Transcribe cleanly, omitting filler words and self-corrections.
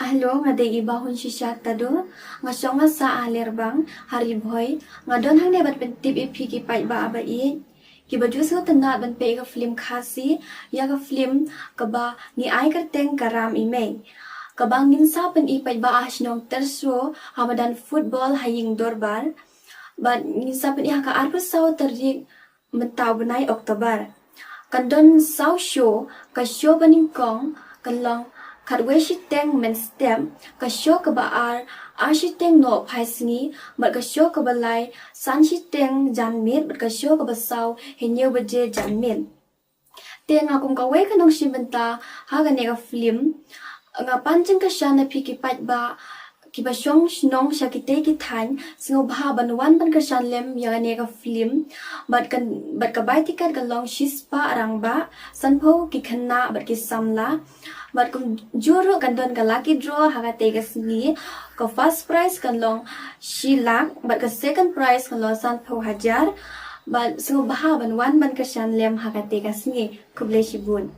Halo, ngadegi bahun shisha tado, nga songa sa alerbang, hari bhoi, nga don hang nebat pentip ipi ki pai ba aba i. Ki baju so tanat ban pe ka film khasi, ya ka film ka ba ni ai ka teng karam imei. Ka bang ginsa pen i pai ba asnong terso hamadan football haying dorbar, ba ginsa pen i ka arpa saw tarik mentau benai Oktober. Kandon saw show, ka show baning kong, kalong kadwe shiteng men stem ka show ka ba ar shiteng no phaisni bat ka show ka ba lai san shiteng janmit bat ka show ka ba saw henyo ba je janmit tenga kung ka we ka nong shibenta ha ga ne ka film nga panjing ka shana phiki pat ba ki ba shong shnong sha ki te ki than sngewbha ban wan ban ka shan lem ya ne ka film bat ka bai tikat ka long shispa arang ba sanpho ki khanna bat ki samla bat kum juro kan don ka lucky draw haga te ka sni ka first prize kan long shi lakh bat ka second prize kan long sanpho hajar bat sngewbha ban wan ban ka shan lem haga te ka sni kuble shibun